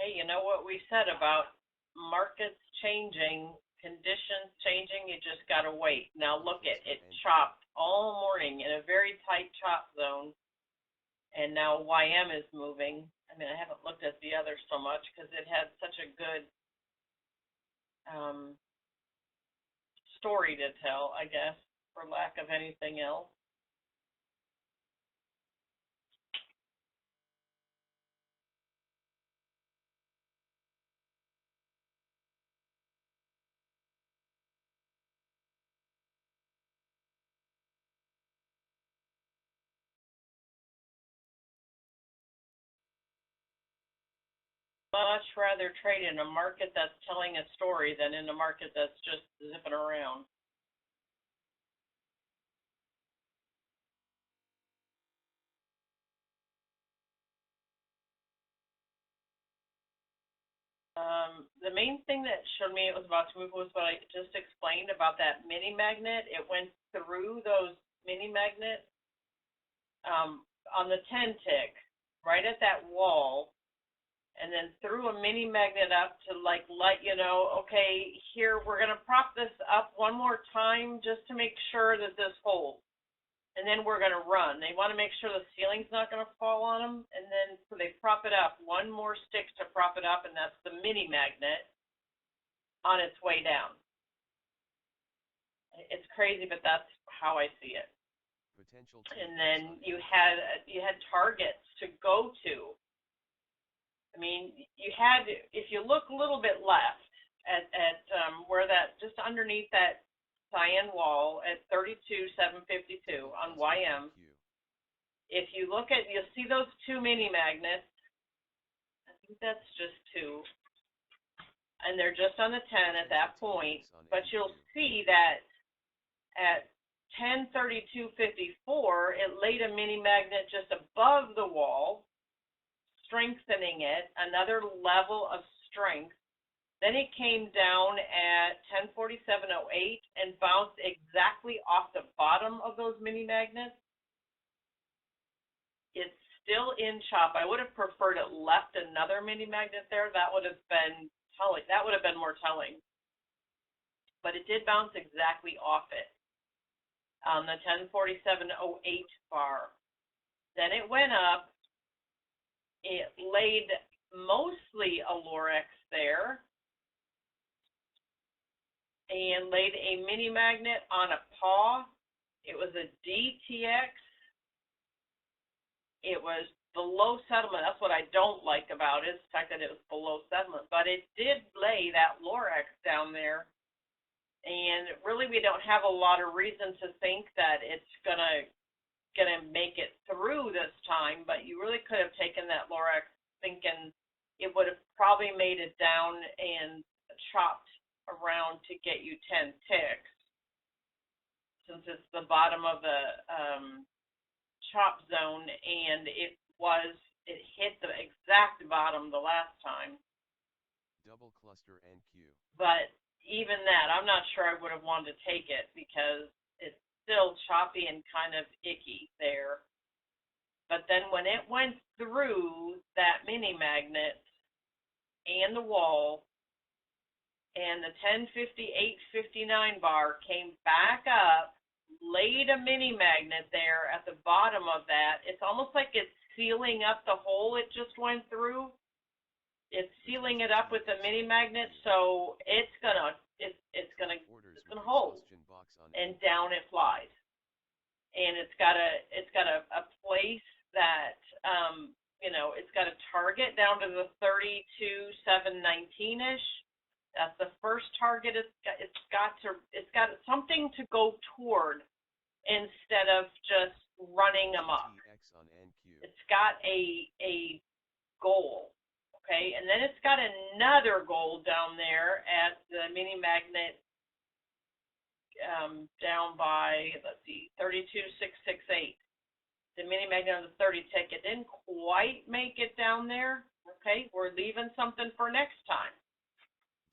Hey, you know what we said about markets changing, conditions changing, you just got to wait. Now Double look at cluster it NQ. chopped all morning in a very tight chop zone, and now YM is moving. I mean, I haven't looked at the others so much because it had such a good um, story to tell, I guess, for lack of anything else. Much rather trade in a market that's telling a story than in a market that's just zipping around. The main thing that showed me it was about to move was what I just explained about that mini magnet. It went through those mini magnets on the 10 tick, right at that wall, and then threw a mini magnet up to like let you know, okay, here we're gonna prop this up one more time just to make sure that this holds, and then we're gonna run. They want to make sure the ceiling's not gonna fall on them, and then so they prop it up. One more stick to prop it up, and that's the mini magnet on its way down. It's crazy, but that's how I see it. Potential And TX then on you had targets to go to. I mean, you had if you look a little bit left at where that just underneath that cyan wall at 32,752 double on cluster YM. NQ. If you look at you'll see those two mini magnets. I think that's just two, and they're just on the 10 at Potential that point. TX on But you'll NQ. see that at 1032.54, it laid a mini magnet just above the wall, strengthening it, another level of strength. Then it came down at 1047.08 and bounced exactly off the bottom of those mini magnets. It's still in chop. I would have preferred it left another mini magnet there. That would have been telling. That would have been more telling. But it did bounce exactly off it on the 1047.08 bar. Then it went up. It laid mostly a Lorex there and laid a mini magnet on a paw. It was a DTX. It was below settlement. That's what I don't like about it, is the fact that it was below settlement. But it did lay that Lorex down there. And really, we don't have a lot of reason to think that it's gonna make it through this time. But you really could have taken that Lorex thinking it would have probably made it down and chopped around to get you 10 ticks, since it's the bottom of the chop zone, and it hit the exact bottom the last time. Double cluster NQ. But even that, I'm not sure I would have wanted to take it because it's still choppy and kind of icky there. But then when it went through that mini magnet and the wall, and the 1058.59 bar came back up, laid a mini magnet there at the bottom of that. It's almost like it's sealing up the hole it just went through. It's sealing it up with the mini magnet, so it's gonna hold, and down it flies. And it's got a place that it's got a target down to the 32,719-ish. That's the first target. It's got something to go toward instead of just running Potential amok. TX on NQ. It's got a goal, okay, and then it's got another goal down there at the mini magnet down by, let's see, 32,668. The mini magnet on the 30 tick. It didn't quite make it down there. Okay, we're leaving something for next time.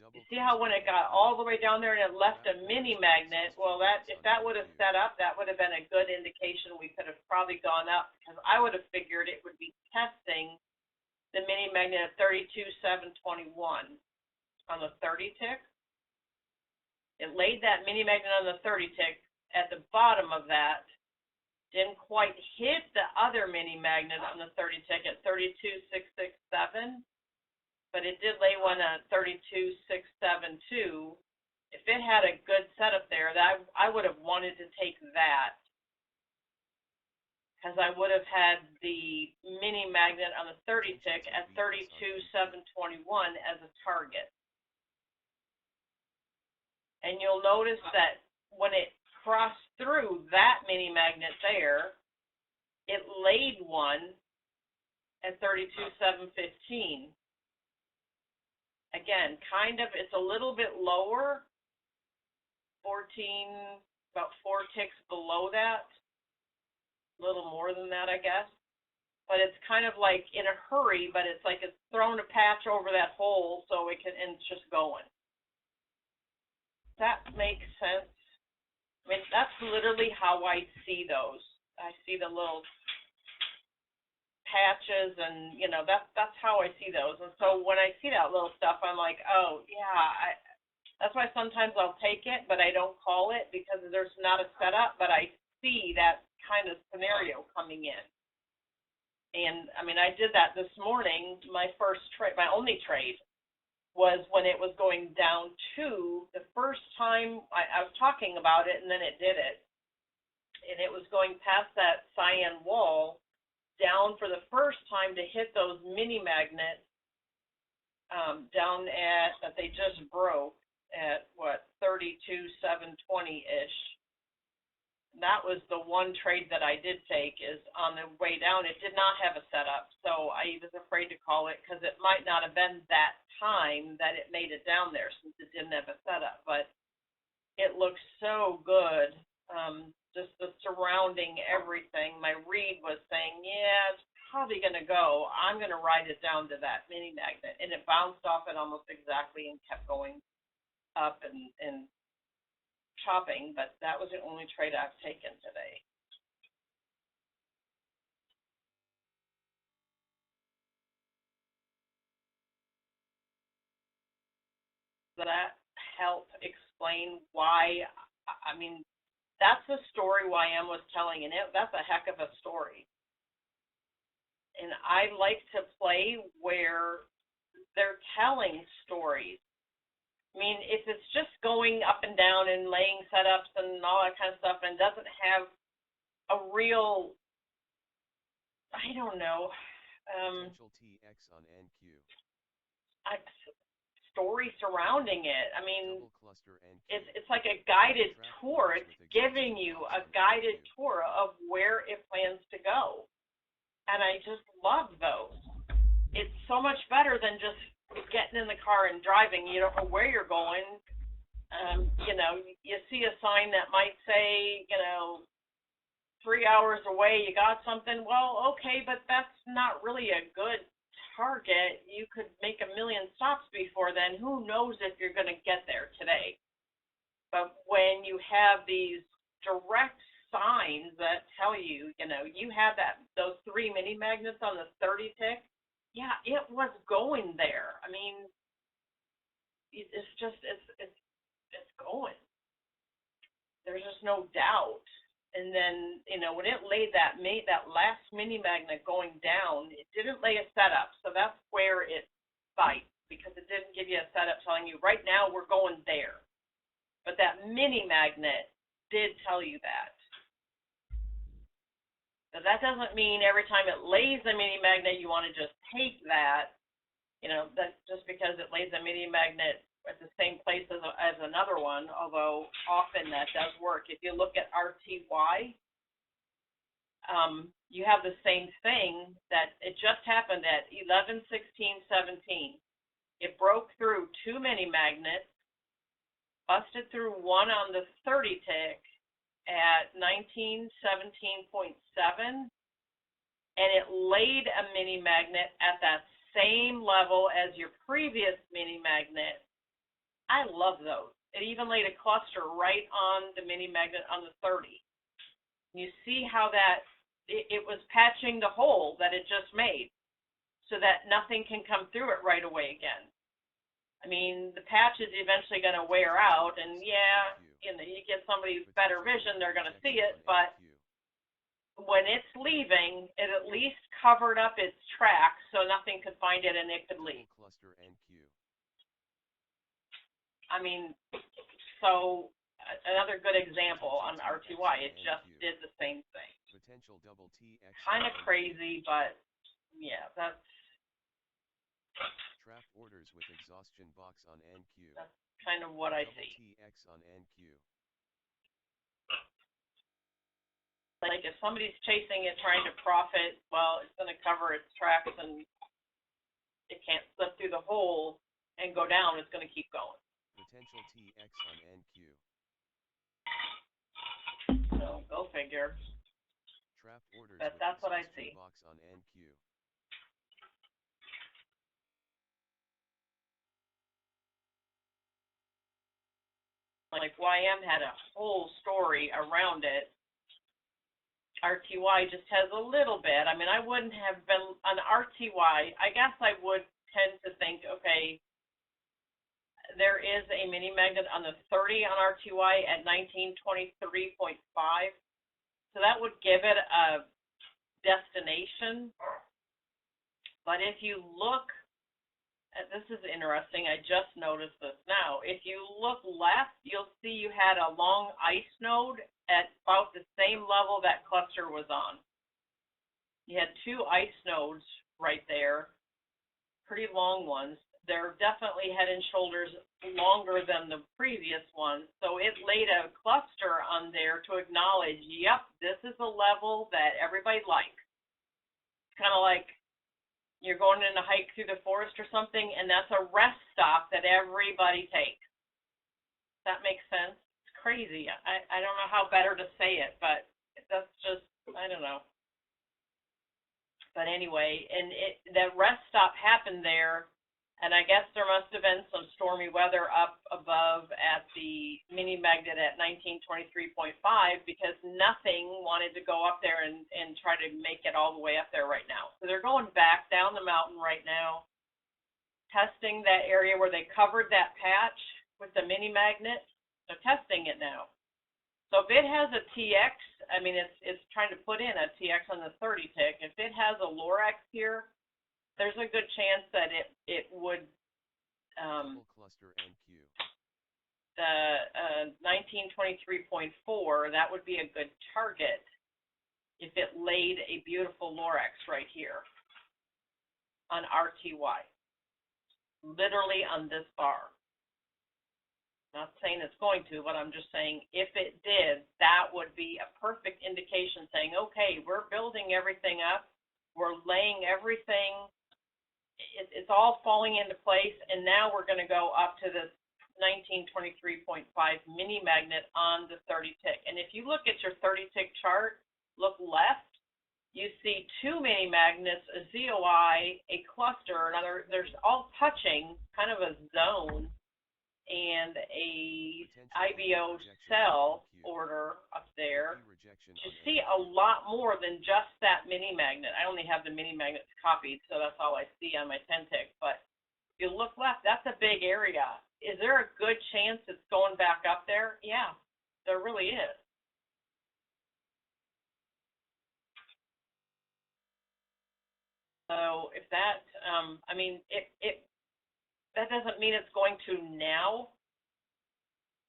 You Double see how when cluster it got NQ. all the way down there and it left a mini magnet, well, that if that would have set up, that would have been a good indication we could have probably gone up, because I would have figured it would be testing the mini magnet at 32,721 on the 30 tick. It laid that mini magnet on the 30 tick at the bottom of that. Didn't quite hit the other mini magnet on the 30 tick at 32,667, but it did lay one at 32,672. If it had a good setup there, that I would have wanted to take that, because I would have had the mini magnet on the 30 tick at 32,721 as a target. And you'll notice that when it crossed through that mini magnet there, it laid one at 32,715. Again, it's a little bit lower, about 4 ticks below that, a little more than that, I guess. But it's kind of like in a hurry, but it's like it's thrown a patch over that hole so and it's just going. That makes sense. I mean, that's literally how I see those. I see the little patches, and that's how I see those. And so when I see that little stuff, I'm like, oh yeah, that's why sometimes I'll take it, but I don't call it, because there's not a setup, but I see that kind of scenario coming in. And I mean, I did that this morning. My first trade, my only trade, was when it was going down to the first time I was talking about it, and then it did it. And it was going past that cyan wall down for the first time to hit those mini magnets down at, that they just broke at, what, 32,720-ish. That was the one trade that I did take, is on the way down. It did not have a setup, so I was afraid to call it, because it might not have been that time that it made it down there, since it didn't have a setup. But it looks so good, just the surrounding everything. My read was saying, yeah, it's probably going to go. I'm going to ride it down to that mini magnet. And it bounced off it almost exactly and kept going up and chopping, but that was the only trade I've taken today. Does that help explain why? I mean, that's the story YM was telling, and that's a heck of a story. And I like to play where they're telling stories. I mean, if it's just going up and down and laying setups and all that kind of stuff, and doesn't have a real, I don't know, Potential TX on NQ. Story surrounding it. I mean, Double cluster NQ. it's like a guided tour. It's giving you a guided tour of where it plans to go. And I just love those. It's so much better than just getting in the car and driving. You don't know where you're going. You see a sign that might say, 3 hours away, you got something. Well, okay, but that's not really a good target. You could make 1 million stops before then. Who knows if you're going to get there today? But when you have these direct signs that tell you, you had those 3 mini magnets on the 30 tick, yeah, it was going there. I mean, it's going. There's just no doubt. And then, when it laid that last mini magnet going down, it didn't lay a setup. So that's where it bites, because it didn't give you a setup telling you, right now we're going there. But that mini magnet did tell you that. But that doesn't mean every time it lays a mini magnet, you want to just take that. That just because it lays a mini magnet at the same place as another one, although often that does work. If you look at RTY, you have the same thing, that it just happened at 11/16/17. It broke through 2 mini magnets, busted through one on the 30 tick at 1917.7, and it laid a mini magnet at that same level as your previous mini magnet. I love those. It even laid a cluster right on the mini magnet on the 30. You see how that it was patching the hole that it just made. so that nothing can come through it right away again. I mean, the patch is eventually going to wear out, and yeah, you know, you get somebody with better vision, they're going to see it, but when it's leaving, it at least covered up its tracks so nothing could find it and it could leave. Cluster NQ. I mean, so another good example on RTY, it just did the same thing. Potential double TX. Kind of crazy, but yeah, that's Trap orders with exhaustion box on NQ. that's kind of what I Double see. TX on NQ. Like if somebody's chasing it, trying to profit, well, it's going to cover its tracks and it can't slip through the hole and go down. It's going to keep going. Potential TX on NQ. So go figure. Trap orders But with that's what I exhaustion see. box on NQ. Like YM had a whole story around it. RTY just has a little bit. I mean, I wouldn't have been on RTY. I guess I would tend to think, okay, there is a mini magnet on the 30 on RTY at 1923.5. So that would give it a destination. But if you look, this is interesting, I just noticed this now. If you look left, you'll see you had a long ice node at about the same level that cluster was on. You had two ice nodes right there, pretty long ones. They're definitely head and shoulders longer than the previous one, so it laid a cluster on there to acknowledge, yep, this is a level that everybody likes. It's kind of like you're going in a hike through the forest or something, and that's a rest stop that everybody takes. Does that make sense? It's crazy. I don't know how better to say it, but that's just, I don't know. But anyway, and that rest stop happened there, and I guess there must have been some stormy weather up above at the mini magnet at 1923.5 because nothing wanted to go up there and try to make it all the way up there right now. So they're going back down the mountain right now, testing that area where they covered that patch with the mini magnet. They're testing it now. So if it has a TX, I mean, it's trying to put in a TX on the 30 tick. If it has a Lorax here, there's a good chance that it would, Double cluster NQ. the 1923.4, that would be a good target if it laid a beautiful Lorax right here on RTY, literally on this bar. Not saying it's going to, but I'm just saying if it did, that would be a perfect indication saying, okay, we're building everything up, we're laying everything, it's all falling into place, and now we're going to go up to this 1923.5 mini magnet on the 30 tick. And if you look at your 30 tick chart, look left, you see two mini magnets, a ZOI, a cluster, another, there's all touching, kind of a zone, and a IBO cell order up there. You see a lot more than just that mini magnet. I only have the mini magnets copied, so that's all I see on my 10 tick. But if you look left, that's a big area. Is there a good chance it's going back up there? Yeah, there really is. So if that, I mean, that doesn't mean it's going to now.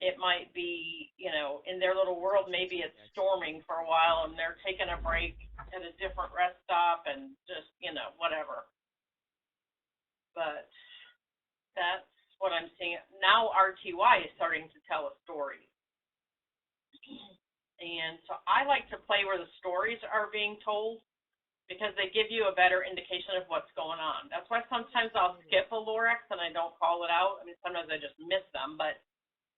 It might be, you know, in their little world, maybe it's storming for a while and they're taking a break at a different rest stop and just, you know, whatever. But that's what I'm seeing. Now RTY is starting to tell a story. And so I like to play where the stories are being told because they give you a better indication of what's going on. That's why sometimes I'll skip a Lorax and I don't call it out. I mean, sometimes I just miss them, but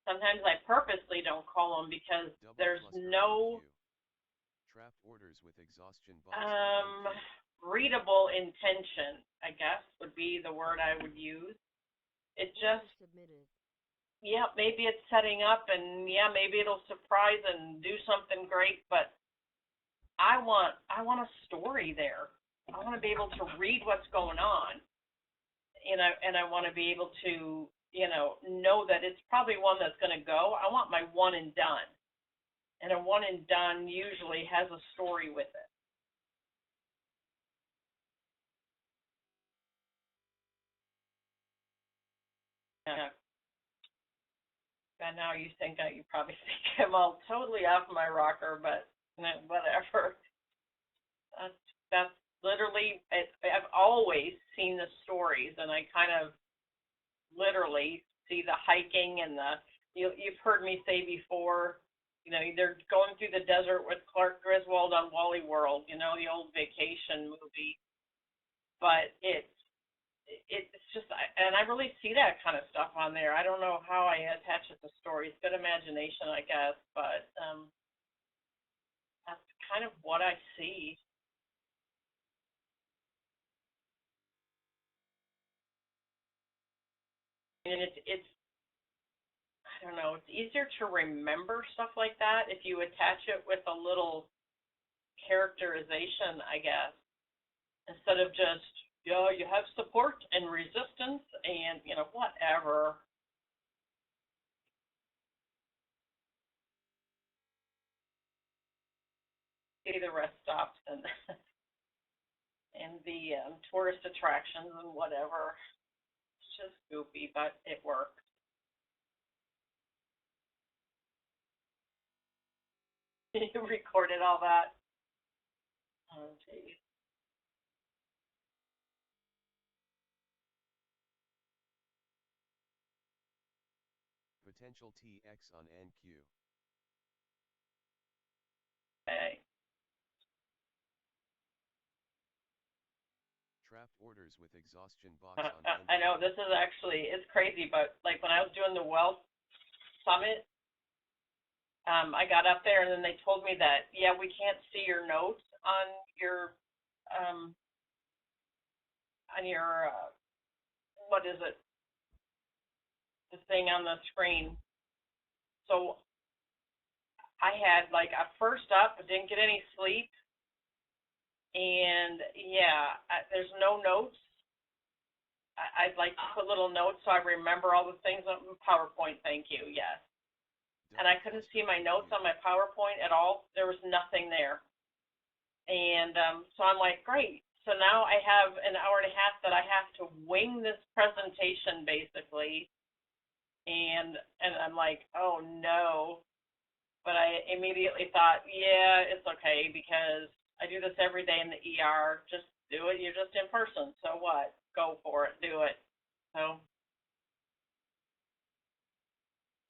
sometimes I purposely don't call them because there's no trapped orders with exhaustion box readable intention, I guess, would be the word I would use. It just, yeah, maybe it's setting up and yeah, maybe it'll surprise and do something great, but I want a story there. I want to be able to read what's going on, and I want to be able to, know that it's probably one that's going to go. I want my one and done, and a one and done usually has a story with it. Yeah. And now you probably think I'm all totally off my rocker, but whatever. That's literally, I've always seen the stories, and I kind of literally see the hiking and you've heard me say before, they're going through the desert with Clark Griswold on Wally World, the old vacation movie. But it's just, and I really see that kind of stuff on there. I don't know how I attach it to stories. Good imagination, I guess, but that's kind of what I see. And it's I don't know, it's easier to remember stuff like that if you attach it with a little characterization, I guess, instead of just, you have support and resistance and, whatever. See the rest stops and and the tourist attractions and whatever. It's just goofy, but it works. You recorded all that. Oh, geez. Potential TX on NQ. Okay. Draft orders with exhaustion box on NQ. I know this is actually, it's crazy, but like when I was doing the Wealth Summit, I got up there and then they told me that, yeah, we can't see your notes um, on your, what is it, the thing on the screen. So I had like a first up, didn't get any sleep, and yeah, there's no notes. I'd like to put little notes so I remember all the things on PowerPoint. Thank you. Yes. And I couldn't see my notes on my PowerPoint at all. There was nothing there. And so I'm like, great. So now I have an hour and a half that I have to wing this presentation basically. And I'm like, oh no. But I immediately thought, yeah, it's okay because I do this every day in the ER. Just do it. You're just in person. So what? Go for it. Do it. So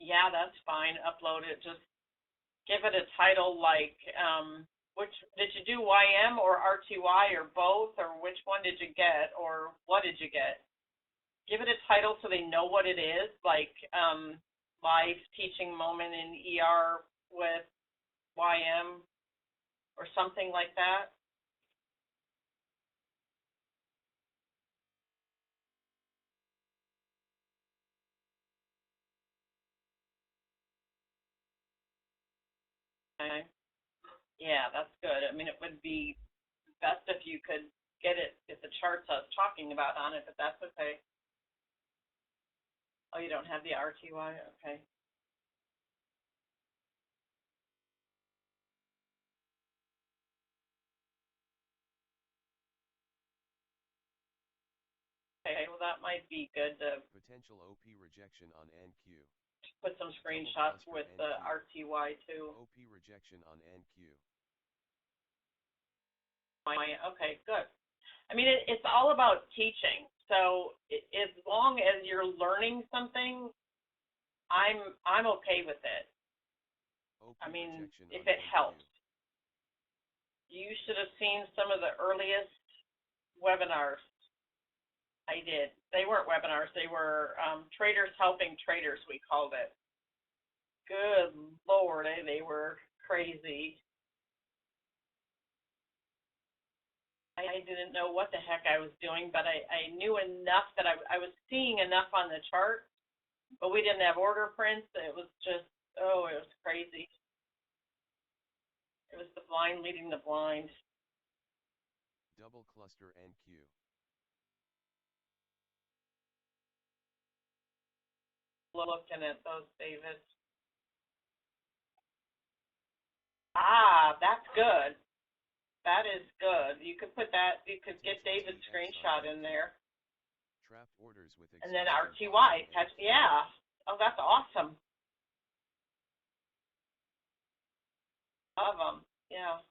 yeah, that's fine. Upload it. Just give it a title like, which did you do, YM or RTY or both, or which one did you get, or what did you get? Give it a title so they know what it is, like live teaching moment in ER with YM or something like that. Okay. Yeah, that's good. I mean, it would be best if you could get the charts I was talking about on it, but that's okay. Oh, you don't have the RTY? Okay. Okay, well, that might be good to Potential OP rejection on NQ. put some screenshots with the RTY too. OP rejection on NQ. Okay, good. I mean, it's all about teaching. So as long as you're learning something, I'm okay with it. OP I mean, rejection if on it NQ. helps. You should have seen some of the earliest webinars I did. They weren't webinars. They were traders helping traders, we called it. Good Lord, they were crazy. I didn't know what the heck I was doing, but I knew enough that I was seeing enough on the chart, but we didn't have order prints. It was just, oh, it was crazy. It was the blind leading the blind. Double cluster NQ. Looking at those, David. Ah, that's good. That is good. You could put that, you could get David's screenshot in there. Trapped orders with And then exhaustion RTY, box on yeah. Oh, that's awesome. Love them, yeah.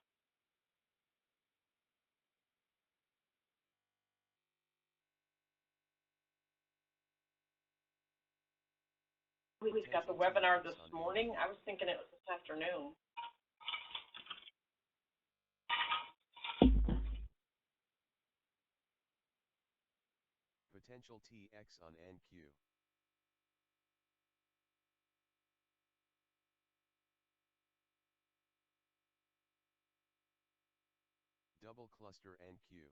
We've got the webinar this morning. I was thinking it was this afternoon. Potential TX on NQ. Double cluster NQ.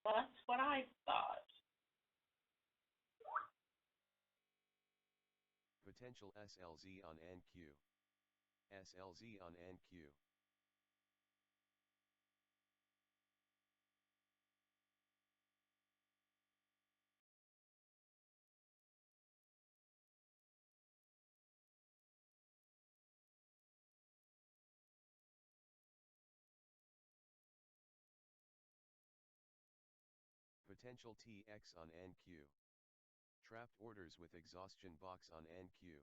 Well, that's what I thought. Potential SLZ on NQ. SLZ on NQ. Potential TX on NQ. Trapped orders with exhaustion box on NQ.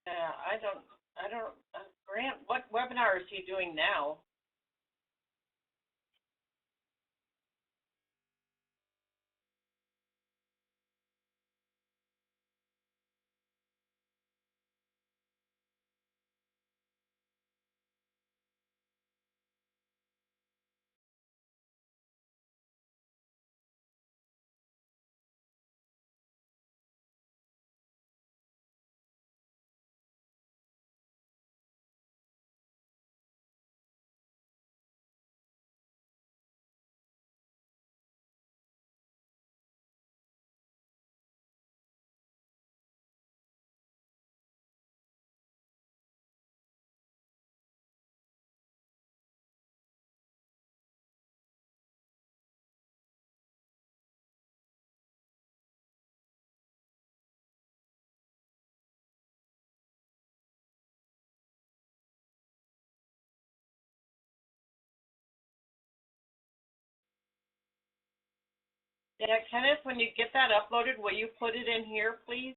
Yeah, Grant, what webinar is he doing now? Yeah, Kenneth, when you get that uploaded, will you put it in here, please?